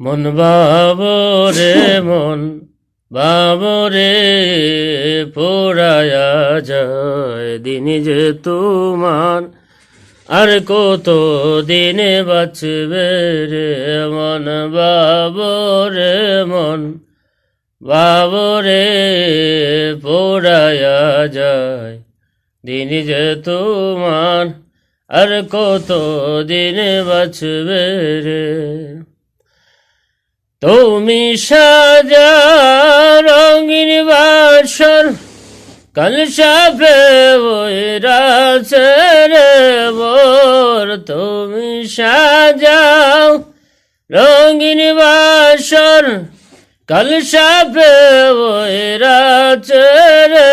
মন বাবরে মন বাবরে পোড়ায়া যায় দিন যে তোমার আর কত দিনে বাঁচবে রে মন বাবরে মন বাবরে পোড়ায়া যায় দিন যে তোমার আর কত দিনে বাঁচবে রে তুমি সাজা রঙিন বাসর কলসাপে বইরাছে রে মোর তুমি সাজাও রঙিন বাসর কলসাপে বইরাছে রে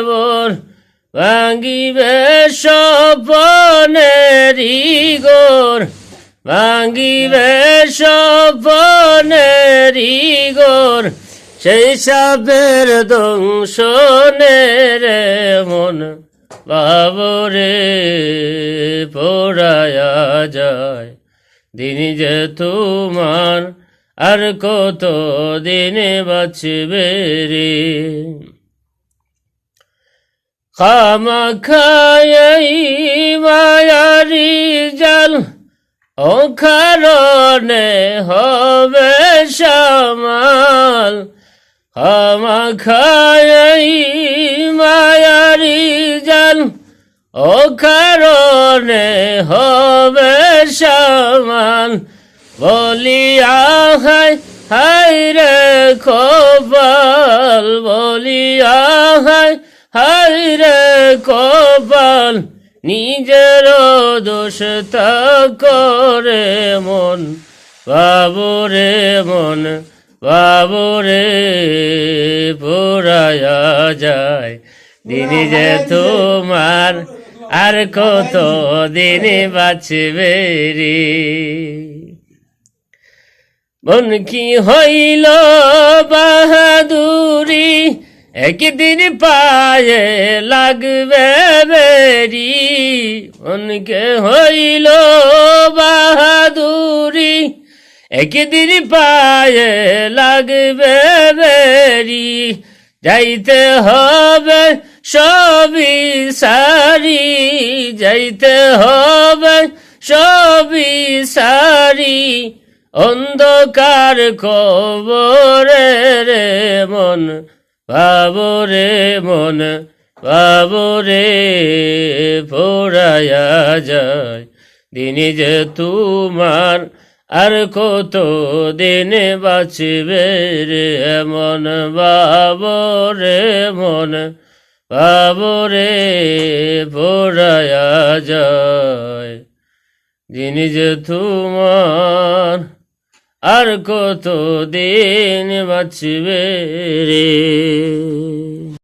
মোর ভাঙ্গিবে স্বপনেরি গোর ভাঙ্গিবে স্বপনেরি গোর সেই সাপের দংশনে রে মন বাবরে পোড়ায়া যায় দিন যে তোমার আর কত দিনে বাঁচবে রে খামাখাই মায়ারি জাল ও কারণে হবে সামাল খামাখাই মায়ারি জাল ও কারণে হবে সামাল বলিয়া হাই হাই রে কপাল বলিয়া হাই হাই রে কপাল নিজের দোষ তা করে মন বাবরে মন বাবরে পোড়ায়া যায় দিন যে তোমার আর কত দিনে বাঁচবে রে মন কি হইল বাহাদুরি একদিন পায়ে লাগবে বেরি মনকে হইল বাহাদুরি একদিন পায়ে লাগবে বেরি যাইতে হবে সবই সারি যাইতে হবে সবই সারি অন্ধকার কবরে রে মন বাবরে মন বাবরে পোড়ায়া যায় দিন যে তোমার আর কত দিনে বাঁচবে রে মন বাবরে মন বাবরে পোড়ায়া যায় দিন যে তোমার আর কত দিন বাঁচবে রে।